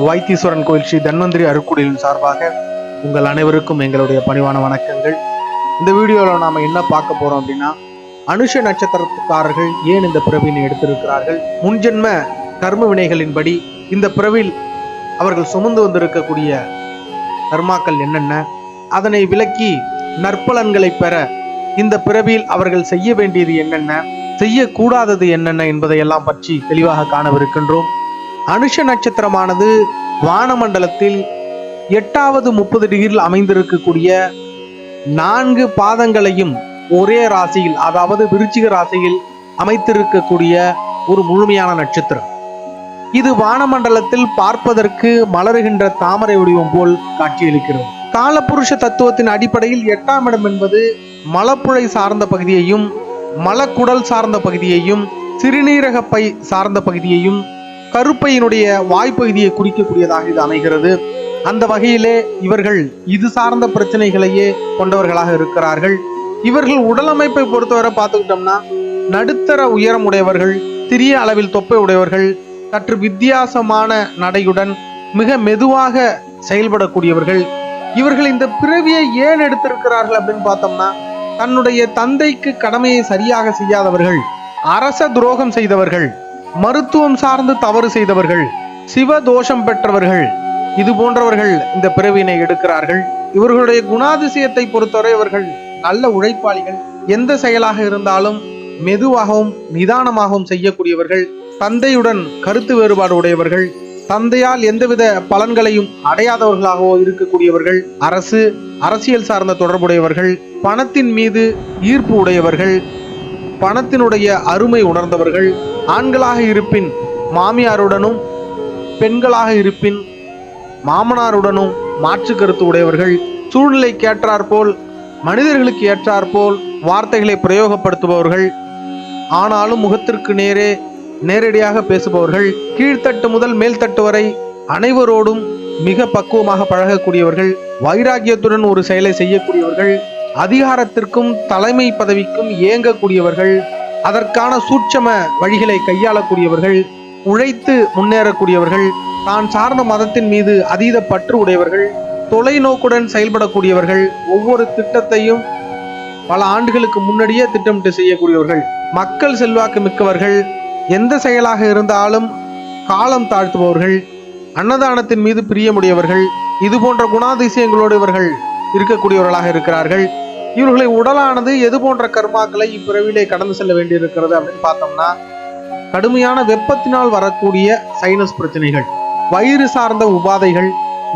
வைத்தீஸ்வரன் கோயில் ஸ்ரீ தன்வந்திரி அருட்குடியின் சார்பாக உங்கள் அனைவருக்கும் எங்களுடைய பணிவான வணக்கங்கள். இந்த வீடியோவில் நாம் என்ன பார்க்க போறோம் அப்படின்னா, அனுஷ நட்சத்திரக்காரர்கள் ஏன் இந்த பிறவினை எடுத்திருக்கிறார்கள், முன்ஜென்ம கர்ம வினைகளின்படி இந்த பிறவில் அவர்கள் சுமந்து வந்திருக்கக்கூடிய கர்மாக்கள் என்னென்ன, அதனை விலக்கி நற்பலன்களை பெற இந்த பிறவியில் அவர்கள் செய்ய வேண்டியது என்னென்ன, செய்யக்கூடாதது என்னென்ன என்பதையெல்லாம் பற்றி தெளிவாக காணவிருக்கின்றோம். அனுஷ நட்சத்திரமானது வானமண்டலத்தில் 8வது 30 டிகிரியில் அமைந்திருக்கக்கூடிய 4 பாதங்களையும் ஒரே ராசியில், அதாவது விருச்சிக ராசியில் அமைத்திருக்கக்கூடிய ஒரு முழுமையான நட்சத்திரம். இது வானமண்டலத்தில் பார்ப்பதற்கு மலருகின்ற தாமரை வடிவம் போல் காட்சியளிக்கிறது. காலபுருஷ தத்துவத்தின் அடிப்படையில் 8ஆம் இடம் என்பது மலப்புழை சார்ந்த பகுதியையும், மலக்குடல் சார்ந்த பகுதியையும், சிறுநீரக பை சார்ந்த பகுதியையும், கருப்பையினுடைய வாய்ப்பகுதியை குறிக்கக்கூடியதாக இது அமைகிறது. அந்த வகையிலே இவர்கள் இது சார்ந்த பிரச்சனைகளையே கொண்டவர்களாக இருக்கிறார்கள். இவர்கள் உடல் அமைப்பை பொறுத்தவரை பார்த்துக்கிட்டோம்னா, நடுத்தர உயரம் உடையவர்கள், சிறிய அளவில் தொப்பை உடையவர்கள், சற்று வித்தியாசமான நடையுடன் மிக மெதுவாக செயல்படக்கூடியவர்கள். இவர்கள் இந்த பிறவியை ஏன் எடுத்திருக்கிறார்கள் அப்படின்னு பார்த்தோம்னா, தன்னுடைய தந்தைக்கு கடமையை சரியாக செய்யாதவர்கள், அரச துரோகம் செய்தவர்கள், மருத்துவம் சார்ந்து தவறு செய்தவர்கள், சிவ தோஷம் பெற்றவர்கள், இது போன்றவர்கள் இந்த பிறவினை எடுக்கிறார்கள். இவர்களுடைய குணாதிசயத்தை பொறுத்தவரை இவர்கள் நல்ல உழைப்பாளிகள். எந்த செயலாக இருந்தாலும் மெதுவாகவும் நிதானமாகவும் செய்யக்கூடியவர்கள். தந்தையுடன் கருத்து வேறுபாடு உடையவர்கள், தந்தையால் எந்தவித பலன்களையும் அடையாதவர்களாகவோ இருக்கக்கூடியவர்கள், அரசியல் சார்ந்த தொடர்புடையவர்கள், பணத்தின் மீது ஈர்ப்பு உடையவர்கள், பணத்தினுடைய அருமை உணர்ந்தவர்கள், ஆண்களாக இருப்பின் மாமியாருடனும், பெண்களாக இருப்பின் மாமனாருடனும் மாற்று கருத்து உடையவர்கள், சூழ்நிலைக்கு ஏற்றாற்போல், மனிதர்களுக்கு ஏற்றாற்போல் வார்த்தைகளை பிரயோகப்படுத்துபவர்கள், ஆனாலும் முகத்திற்கு நேரடியாக பேசுபவர்கள், கீழ்த்தட்டு முதல் மேல்தட்டு வரை அனைவரோடும் மிக பக்குவமாக பழகக்கூடியவர்கள், வைராகியத்துடன் ஒரு செயலை செய்யக்கூடியவர்கள், அதிகாரத்திற்கும் தலைமை பதவிக்கும் ஏங்கக்கூடியவர்கள், அதற்கான சூட்சம வழிகளை கையாளக்கூடியவர்கள், உழைத்து முன்னேறக்கூடியவர்கள், தான் சார்ந்த மதத்தின் மீது அதீத பற்று உடையவர்கள், தொலைநோக்குடன் செயல்படக்கூடியவர்கள், ஒவ்வொரு திட்டத்தையும் பல ஆண்டுகளுக்கு முன்னாடியே திட்டமிட்டு செய்யக்கூடியவர்கள், மக்கள் செல்வாக்கு மிக்கவர்கள், எந்த செயலாக இருந்தாலும் காலம் தாழ்த்துபவர்கள், அன்னதானத்தின் மீது பிரியமுடையவர்கள், இது போன்ற குணாதிசயங்களோடு இவர்கள் இருக்கக்கூடியவர்களாக இருக்கிறார்கள். இவர்களை உடலானது எது போன்ற கர்மாக்களை இப்பிறவிலே கடந்து செல்ல வேண்டியிருக்கிறது அப்படின்னு பார்த்தோம்னா, கடுமையான வெப்பத்தினால் வரக்கூடிய சைனஸ் பிரச்சனைகள், வயிறு சார்ந்த உபாதைகள்,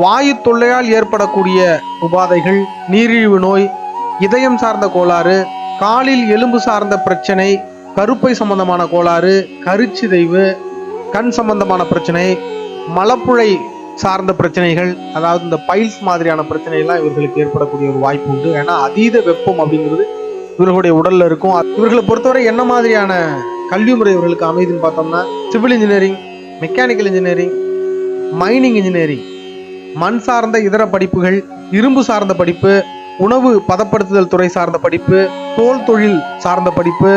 வாயு தொல்லையால் ஏற்படக்கூடிய உபாதைகள், நீரிழிவு நோய், இதயம் சார்ந்த கோளாறு, காலில் எலும்பு சார்ந்த பிரச்சனை, கருப்பை சம்பந்தமான கோளாறு, கருச்சிதைவு, கண் சம்பந்தமான பிரச்சனை, மலப்புழை சார்ந்த பிரச்சனைகள், அதாவது இந்த பைல்ஸ் மாதிரியான பிரச்சனைகள்லாம் இவர்களுக்கு ஏற்படக்கூடிய ஒரு வாய்ப்பு உண்டு. ஏன்னா அதீத வெப்பம் அப்படிங்கிறது இவர்களுடைய உடல்ல இருக்கும். இவர்களை பொறுத்தவரை என்ன மாதிரியான கல்வி முறை இவர்களுக்கு அமைதுன்னு பார்த்தோம்னா, civil engineering, mechanical engineering, mining engineering, மண் சார்ந்த இதர படிப்புகள், இரும்பு சார்ந்த படிப்பு, உணவு பதப்படுத்துதல் துறை சார்ந்த படிப்பு, தோல் தொழில் சார்ந்த படிப்பு,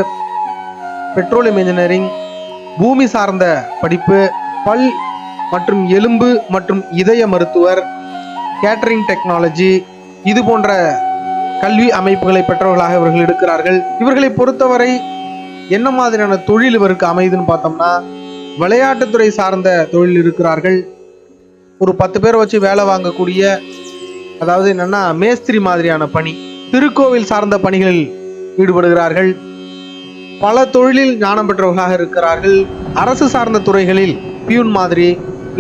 பெட்ரோலியம் இன்ஜினியரிங், பூமி சார்ந்த படிப்பு, பல் மற்றும் எலும்பு மற்றும் இதய மருத்துவர், கேட்டரிங் டெக்னாலஜி, இது போன்ற கல்வி அமைப்புகளை பெற்றவர்களாக இவர்கள் இருக்கிறார்கள். இவர்களை பொறுத்தவரை என்ன மாதிரியான தொழில் இவருக்கு அமைதுன்னு பார்த்தோம்னா, விளையாட்டுத்துறை சார்ந்த தொழில் இருக்கிறார்கள். ஒரு 10 பேரை வச்சு வேலை வாங்கக்கூடிய, அதாவது என்னன்னா மேஸ்திரி மாதிரியான பணி, திருக்கோவில் சார்ந்த பணிகளில் ஈடுபடுகிறார்கள். பல தொழிலில் ஞானம் பெற்றவர்களாக இருக்கிறார்கள். அரசு சார்ந்த துறைகளில் பியூன் மாதிரி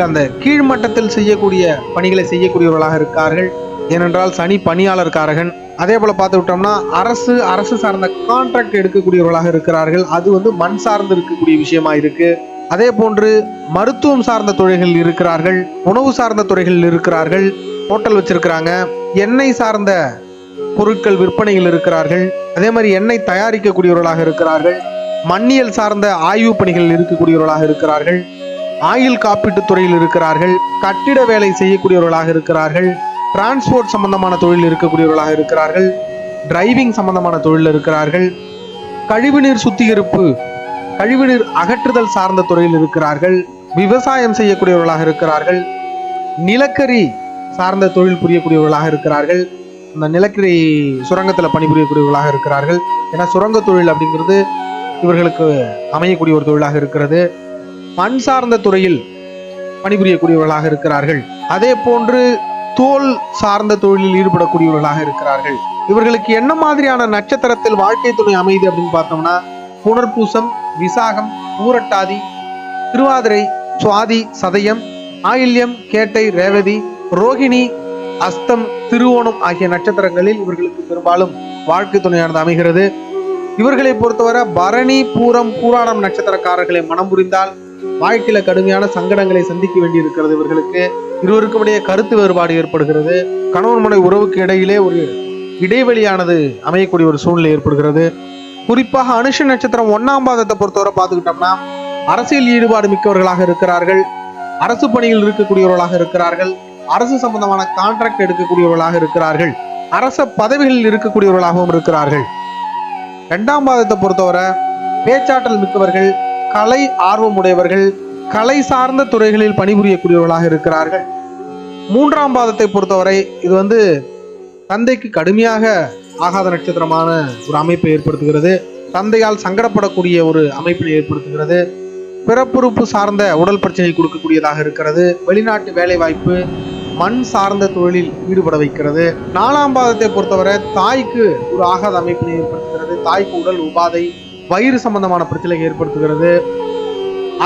அந்த கீழ்மட்டத்தில் செய்யக்கூடிய பணிகளை செய்யக்கூடியவர்களாக இருக்கார்கள். ஏனென்றால் சனி பணியாளர் காரகன். அதே போல பார்த்து விட்டோம்னா, அரசு சார்ந்த கான்ட்ராக்ட் எடுக்கக்கூடியவர்களாக இருக்கிறார்கள். அது மண் சார்ந்து இருக்கக்கூடிய விஷயமா இருக்கு. அதே போன்று மருத்துவம் சார்ந்த துறைகளில் இருக்கிறார்கள், உணவு சார்ந்த துறைகளில் இருக்கிறார்கள், ஹோட்டல் வச்சிருக்கிறாங்க, எண்ணெய் சார்ந்த பொருட்கள் விற்பனையில் இருக்கிறார்கள். அதே மாதிரி எண்ணெய் தயாரிக்கக்கூடியவர்களாக இருக்கிறார்கள். மண்ணியல் சார்ந்த ஆய்வு பணிகளில் இருக்கக்கூடியவர்களாக இருக்கிறார்கள். ஆயில் காப்பீட்டு துறையில் இருக்கிறார்கள். கட்டிட வேலை செய்யக்கூடியவர்களாக இருக்கிறார்கள். டிரான்ஸ்போர்ட் சம்பந்தமான தொழில் இருக்கக்கூடியவர்களாக இருக்கிறார்கள். டிரைவிங் சம்பந்தமான தொழில் இருக்கிறார்கள். கழிவுநீர் சுத்திகரிப்பு, கழிவுநீர் அகற்றுதல் சார்ந்த துறையில் இருக்கிறார்கள். விவசாயம் செய்யக்கூடியவர்களாக இருக்கிறார்கள். நிலக்கரி சார்ந்த தொழில் புரியக்கூடியவர்களாக இருக்கிறார்கள். அந்த நிலக்கரி சுரங்கத்தில் பணிபுரியக்கூடியவர்களாக இருக்கிறார்கள். ஏன்னா சுரங்க தொழில் அப்படிங்கிறது இவர்களுக்கு அமையக்கூடிய ஒரு தொழிலாக இருக்கிறது. மண் சார்ந்த துறையில் பணிபுரியக்கூடியவர்களாக இருக்கிறார்கள். அதே போன்று தோல் சார்ந்த தொழிலில் ஈடுபடக்கூடியவர்களாக இருக்கிறார்கள். இவர்களுக்கு என்ன மாதிரியான நட்சத்திரத்தில் வாழ்க்கை துணை அமையுது அப்படின்னு பார்த்தோம்னா புனர்பூசம், விசாகம், பூரட்டாதி, திருவாதிரை, சுவாதி, சதயம், ஆயில்யம், கேட்டை, ரேவதி, ரோகிணி, அஸ்தம், திருவோணம் ஆகிய நட்சத்திரங்களில் இவர்களுக்கு பெரும்பாலும் வாழ்க்கை துணையானது அமைகிறது. இவர்களை பொறுத்தவரை பரணி, பூரம், பூராடம் நட்சத்திரக்காரர்களை மனம் புரிந்தால் வாழ்க்கையில கடுமையான சங்கடங்களை சந்திக்க வேண்டி இருக்கிறது. இவர்களுக்கு இருவருக்கும் இடையே கருத்து வேறுபாடு ஏற்படுகிறது. கணவன் மனை உறவுக்கு இடையிலே ஒரு இடைவெளியானது அமையக்கூடிய ஒரு சூழ்நிலை ஏற்படுகிறது. குறிப்பாக அனுஷ நட்சத்திரம் 1ஆம் பாதத்தை பொறுத்தவரை பார்த்துக்கிட்டோம்னா அரசியல் ஈடுபாடு மிக்கவர்களாக இருக்கிறார்கள். அரசு பணியில் இருக்கக்கூடியவர்களாக இருக்கிறார்கள். அரசு சம்பந்தமான கான்ட்ராக்ட் எடுக்கக்கூடியவர்களாக இருக்கிறார்கள். அரச பதவிகளில் இருக்கக்கூடியவர்களாகவும் இருக்கிறார்கள். 2ஆம் பாதத்தை பொறுத்தவரை பேச்சாற்றல் மிக்கவர்கள், கலை ஆர்வம் உடையவர்கள், கலை சார்ந்த துறைகளில் பணிபுரியக்கூடியவர்களாக இருக்கிறார்கள். 3ஆம் பாதத்தை பொறுத்தவரை இது தந்தைக்கு கடுமையாக ஆகாத நட்சத்திரமான ஒரு அமைப்பை ஏற்படுத்துகிறது. தந்தையால் சங்கடப்படக்கூடிய ஒரு அமைப்பினை ஏற்படுத்துகிறது. பிறப்புறுப்பு சார்ந்த உடல் பிரச்சனை கொடுக்கக்கூடியதாக இருக்கிறது. வெளிநாட்டு வேலை வாய்ப்பு, மண் சார்ந்த தொழிலில் ஈடுபட வைக்கிறது. 4ஆம் பாதத்தை பொறுத்தவரை தாய்க்கு ஒரு ஆகாத அமைப்பினை ஏற்படுத்துகிறது. தாய்க்கு உடல் உபாதை, வயிறு சம்பந்தமான பிரச்சனை ஏற்படுத்துகிறது.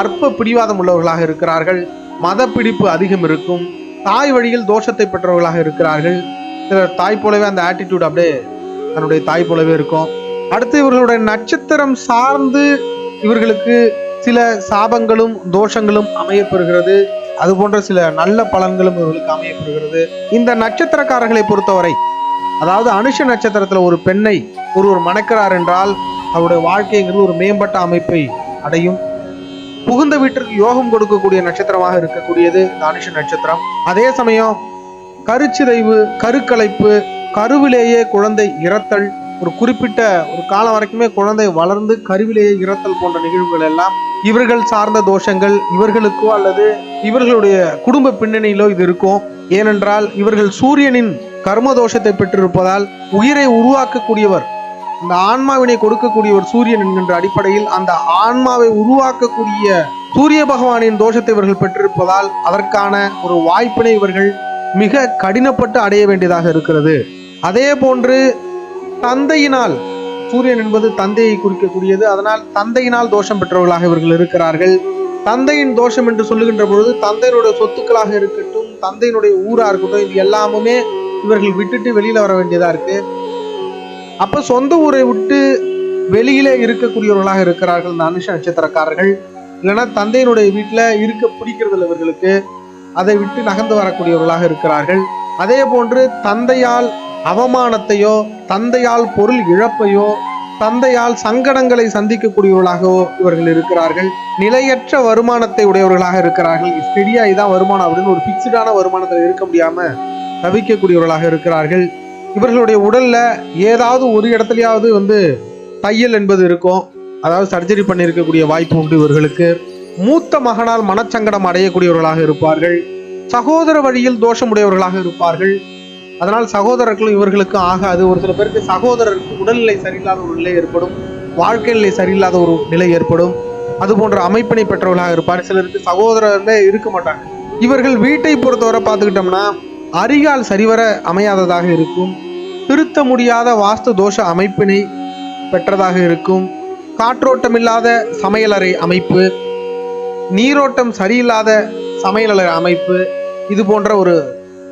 அற்ப பிடிவாதம் உள்ளவர்களாக இருக்கிறார்கள். மத பிடிப்பு அதிகம் இருக்கும். தாய் வழியில் தோஷத்தை பெற்றவர்களாக இருக்கிறார்கள். சிலர் தாய் போலவே அந்த ஆட்டிடியூட் அப்படியே தன்னுடைய தாய் போலவே இருக்கும். அடுத்து இவர்களுடைய நட்சத்திரம் சார்ந்து இவர்களுக்கு சில சாபங்களும் தோஷங்களும் அமையப்பெறுகிறது. அது போன்ற சில நல்ல பலன்களும் இவர்களுக்கு அமையப்பெறுகிறது. இந்த நட்சத்திரக்காரர்களை பொறுத்தவரை, அதாவது அனுஷ நட்சத்திரத்துல ஒரு பெண்ணை ஒருவர் மணக்கிறார் என்றால் அவருடைய வாழ்க்கைங்கிறது ஒரு மேம்பட்ட அமைப்பை அடையும். புகுந்த வீட்டிற்கு யோகம் கொடுக்கக்கூடிய நட்சத்திரமாக இருக்கக்கூடியது இந்த அனுஷ நட்சத்திரம். அதே சமயம் கருச்சிதைவு, கருக்கலைப்பு, கருவிலேயே குழந்தை இறத்தல், ஒரு குறிப்பிட்ட ஒரு காலம் வரைக்குமே குழந்தை வளர்ந்து கருவிலேயே இறத்தல் போன்ற நிகழ்வுகள் எல்லாம் இவர்கள் சார்ந்த தோஷங்கள். இவர்களுக்கோ அல்லது இவர்களுடைய குடும்ப பின்னணியிலோ இது இருக்கும். ஏனென்றால் இவர்கள் சூரியனின் கர்ம தோஷத்தை பெற்றிருப்பதால் உயிரை உருவாக்கக்கூடியவர், அந்த ஆன்மாவினை கொடுக்கக்கூடியவர் சூரியன் என்கின்ற அடிப்படையில் அந்த ஆன்மாவை உருவாக்கக்கூடிய சூரிய பகவானின் தோஷத்தை இவர்கள் பெற்றிருப்பதால் அதற்கான ஒரு வாய்ப்பினை இவர்கள் மிக கடினப்பட்டு அடைய வேண்டியதாக இருக்கிறது. அதே போன்று தந்தையினால், சூரியன் என்பது தந்தையை குறிக்கக்கூடியது, அதனால் தந்தையினால் தோஷம் பெற்றவர்களாக இவர்கள் இருக்கிறார்கள். தந்தையின் தோஷம் என்று சொல்லுகின்ற பொழுது தந்தையினுடைய சொத்துக்களாக இருக்கட்டும், தந்தையினுடைய ஊரா இருக்கட்டும், இது எல்லாமே இவர்கள் விட்டுட்டு வெளியில வர வேண்டியதா இருக்கு. அப்ப சொந்த ஊரை விட்டு வெளியிலே இருக்கக்கூடியவர்களாக இருக்கிறார்கள் இந்த அனுஷ நட்சத்திரக்காரர்கள். இல்லைன்னா தந்தையினுடைய வீட்டுல இருக்க பிடிக்கிறதுல இவர்களுக்கு, அதை விட்டு நகர்ந்து வரக்கூடியவர்களாக இருக்கிறார்கள். அதே போன்று தந்தையால் அவமானத்தையோ, தந்தையால் பொருள் இழப்பையோ, தந்தையால் சங்கடங்களை சந்திக்கக்கூடியவர்களாகவோ இவர்கள் இருக்கிறார்கள். நிலையற்ற வருமானத்தை உடையவர்களாக இருக்கிறார்கள். ஸ்டெடியா இதான் வருமானம் அப்படின்னு ஒரு பிக்ஸ்டான வருமானத்தில் இருக்க முடியாம தவிக்கக்கூடியவர்களாக இருக்கிறார்கள். இவர்களுடைய உடல்ல ஏதாவது ஒரு இடத்துலயாவது தையல் என்பது இருக்கும். அதாவது சர்ஜரி பண்ணி இருக்கக்கூடிய வாய்ப்பு உண்டு இவர்களுக்கு. மூத்த மகனால் மனச்சங்கடம் அடையக்கூடியவர்களாக இருப்பார்கள். சகோதர வழியில் தோஷமுடையவர்களாக இருப்பார்கள். அதனால் சகோதரர்களும் இவர்களுக்கு ஆகாது. ஒரு சில பேருக்கு சகோதரருக்கு உடல்நிலை சரியில்லாத ஒரு நிலை ஏற்படும், வாழ்க்கை நிலை சரியில்லாத ஒரு நிலை ஏற்படும். அது போன்ற அமைப்பினை பெற்றவர்களாக இருப்பார். சிலருக்கு சகோதரர்களே இருக்க மாட்டாங்க. இவர்கள் வீட்டை பொறுத்தவரை பார்த்துக்கிட்டோம்னா அரிகால் சரிவர அமையாததாக இருக்கும். திருத்த முடியாத வாஸ்து தோஷ அமைப்பினை பெற்றதாக இருக்கும். காற்றோட்டமில்லாத சமையலறை அமைப்பு, நீரோட்டம் சரியில்லாத சமையலறை அமைப்பு, இது போன்ற ஒரு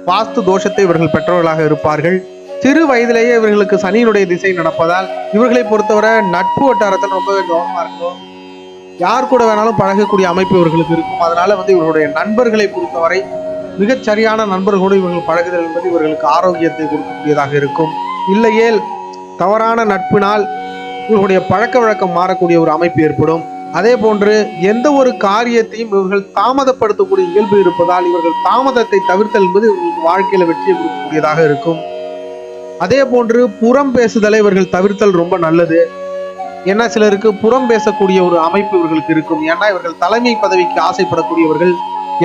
வாஸ்து தோஷத்தை இவர்கள் பெற்றவர்களாக இருப்பார்கள். சிறு வயதிலேயே இவர்களுக்கு சனியினுடைய திசை நடப்பதால் இவர்களை பொறுத்தவரை நட்பு வட்டாரத்தில் ரொம்பவே கவனமா இருக்கும். யார் கூட வேணாலும் பழகக்கூடிய அமைப்பு இவர்களுக்கு இருக்கும். அதனால இவர்களுடைய நண்பர்களை பொறுத்தவரை மிகச் சரியான நண்பர்களோடு இவர்கள் பழகுதல் என்பது இவர்களுக்கு ஆரோக்கியத்தை கொடுக்கக்கூடியதாக இருக்கும். இல்லையேல் தவறான நட்பினால் இவர்களுடைய பழக்க வழக்கம் மாறக்கூடிய ஒரு அமைப்பு ஏற்படும். அதே போன்று எந்த ஒரு காரியத்தையும் இவர்கள் தாமதப்படுத்தக்கூடிய இயல்பு இருப்பதால் இவர்கள் தாமதத்தை தவிர்த்தல் என்பது இவர்களுக்கு வாழ்க்கையில வெற்றியை கொடுக்கக்கூடியதாக இருக்கும். அதே போன்று புறம் பேசுதலை இவர்கள் தவிர்த்தல் ரொம்ப நல்லது. ஏன்னா சிலருக்கு புறம் பேசக்கூடிய ஒரு அமைப்பு இவர்களுக்கு இருக்கும். ஏன்னா இவர்கள் தலைமை பதவிக்கு ஆசைப்படக்கூடியவர்கள்.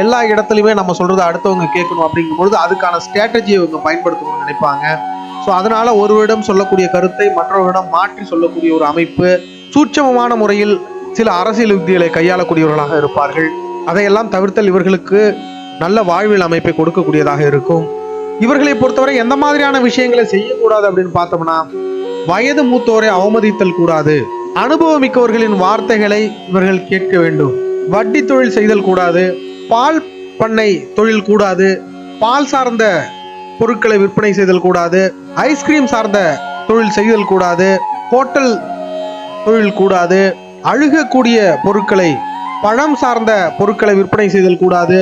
எல்லா இடத்துலையுமே நம்ம சொல்றதை அடுத்தவங்க கேட்கணும் அப்படிங்கும்பொழுது அதுக்கான ஸ்ட்ராட்டஜியை இவங்க பயன்படுத்தணும்னு நினைப்பாங்க. ஸோ அதனால ஒருவரிடம் சொல்லக்கூடிய கருத்தை மற்றவரிடம் மாற்றி சொல்லக்கூடிய ஒரு அமைப்பு, சூட்சமமான முறையில் சில அரசியல் யுக்திகளை கையாளக்கூடியவர்களாக இருப்பார்கள். அதையெல்லாம் தவிர்த்தல் இவர்களுக்கு நல்ல வாழ்வியல் அமைப்பை கொடுக்கக்கூடியதாக இருக்கும். இவர்களை பொறுத்தவரை எந்த மாதிரியான விஷயங்களை செய்யக்கூடாது அப்படின்னு பார்த்தோம்னா, வயது மூத்தோரை அவமதித்தல் கூடாது, அனுபவமிக்கவர்களின் வார்த்தைகளை இவர்கள் கேட்க வேண்டும், வட்டி தொழில் செய்தல் கூடாது, பால் பண்ணை தொழில் கூடாது, பால் சார்ந்த பொருட்களை விற்பனை செய்தல் கூடாது, ஐஸ்கிரீம் சார்ந்த தொழில் செய்தல் கூடாது, ஹோட்டல் தொழில் கூடாது, அழுகக்கூடிய பொருட்களை பழம் சார்ந்த பொருட்களை விற்பனை செய்தல் கூடாது,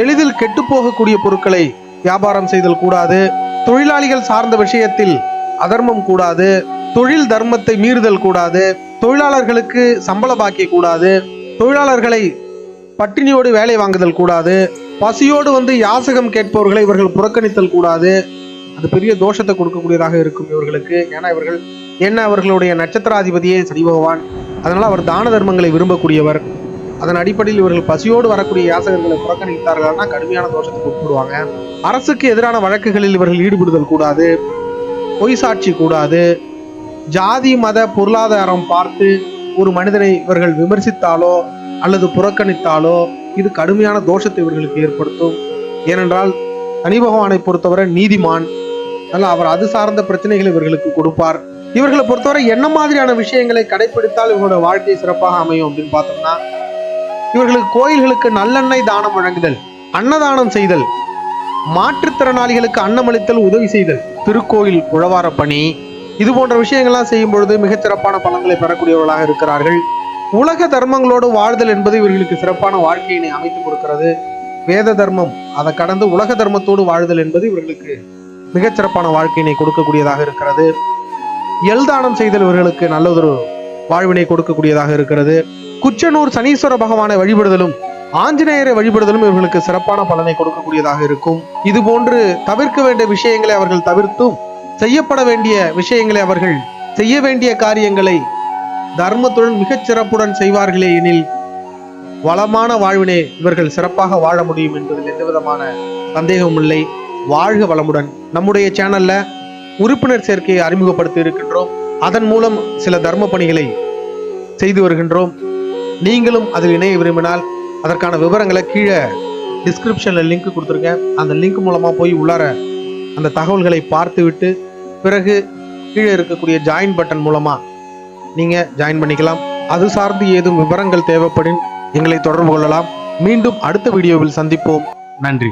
எளிதில் கெட்டு போகக்கூடிய பொருட்களை வியாபாரம் செய்தல் கூடாது, தொழிலாளிகள் சார்ந்த விஷயத்தில் அதர்மம் கூடாது, தொழில் தர்மத்தை மீறுதல் கூடாது, தொழிலாளர்களுக்கு சம்பள பாக்கிய கூடாது, தொழிலாளர்களை பட்டினியோடு வேலை வாங்குதல் கூடாது, பசியோடு வந்து யாசகம் கேட்பவர்களை இவர்கள் புறக்கணித்தல் கூடாது. அது பெரிய தோஷத்தை கொடுக்கக்கூடியதாக இருக்கும் இவர்களுக்கு. ஏன்னா இவர்கள் அவர்களுடைய நட்சத்திராதிபதியே சனி பகவான். அதனால அவர் தான தர்மங்களை விரும்பக்கூடியவர். அதன் அடிப்படையில் இவர்கள் பசியோடு வரக்கூடிய யாசகர்களை புறக்கணித்தார்கள்னா கடுமையான தோஷத்துக்கு உட்படுவாங்க. அரசுக்கு எதிரான வழக்குகளில் இவர்கள் ஈடுபடுதல் கூடாது, பொய் சாட்சி கூடாது, ஜாதி மத பொருளாதாரம் பார்த்து ஒரு மனிதனை இவர்கள் விமர்சித்தாலோ அல்லது புறக்கணித்தாலோ இது கடுமையான தோஷத்தை இவர்களுக்கு ஏற்படுத்தும். ஏனென்றால் சனி பகவானை பொறுத்தவரை நீதிமான். அதனால் அவர் அது சார்ந்த பிரச்சனைகளை இவர்களுக்கு கொடுப்பார். இவர்களை பொறுத்தவரை என்ன மாதிரியான விஷயங்களை கடைபிடித்தால் இவங்களோட வாழ்க்கை சிறப்பாக அமையும் அப்படின்னு பார்த்தோம்னா, இவர்களுக்கு கோயில்களுக்கு நல்லெண்ணெய் தானம் வழங்குதல், அன்னதானம் செய்தல், மாற்றுத்திறனாளிகளுக்கு அன்னமளித்தல், உதவி செய்தல், திருக்கோயில் உழவார பணி, இது போன்ற விஷயங்கள்லாம் செய்யும் பொழுது மிகச்சிறப்பான பலன்களை பெறக்கூடியவர்களாக இருக்கிறார்கள். உலக தர்மங்களோடு வாழ்தல் என்பது இவர்களுக்கு சிறப்பான வாழ்க்கையினை அமைத்துக் கொடுக்கிறது. வேத தர்மம் அதை கடந்து உலக தர்மத்தோடு வாழ்தல் என்பது இவர்களுக்கு மிகச்சிறப்பான வாழ்க்கையினை கொடுக்கக்கூடியதாக இருக்கிறது. எல்தானம் செய்தல் இவர்களுக்கு நல்லதொரு வாழ்வினை கொடுக்கக்கூடியதாக இருக்கிறது. குச்சனூர் சனீஸ்வர பகவானை வழிபடுதலும் ஆஞ்சநேயரை வழிபடுதலும் இவர்களுக்கு சிறப்பான பலனை கொடுக்கக்கூடியதாக இருக்கும். இது போன்று தவிர்க்க வேண்டிய விஷயங்களை அவர்கள் தவிர்த்தும், செய்யப்பட வேண்டிய விஷயங்களை அவர்கள் செய்ய வேண்டிய காரியங்களை தர்மத்துடன் மிகச் சிறப்புடன் செய்வார்களே எனில் வளமான வாழ்வினை இவர்கள் சிறப்பாக வாழ முடியும் என்பதில் எந்த விதமான சந்தேகமும் இல்லை. வாழ்க வளமுடன். நம்முடைய சேனல்ல உறுப்பினர் சேர்க்கையை அறிமுகப்படுத்தி இருக்கின்றோம். அதன் மூலம் சில தர்ம பணிகளை செய்து வருகின்றோம். நீங்களும் அதில் இணைய விரும்பினால் அதற்கான விவரங்களை கீழே டிஸ்கிரிப்ஷன்ல லிங்க் கொடுத்துருக்கேன். அந்த லிங்க் மூலமா போய் உள்ளார அந்த தகவல்களை பார்த்துவிட்டு பிறகு கீழே இருக்கக்கூடிய ஜாயின் பட்டன் மூலமா நீங்க ஜாயின் பண்ணிக்கலாம். அது சார்ந்து ஏதும் விவரங்கள் தேவைப்படின் எங்களை தொடர்பு கொள்ளலாம். மீண்டும் அடுத்த வீடியோவில் சந்திப்போம். நன்றி.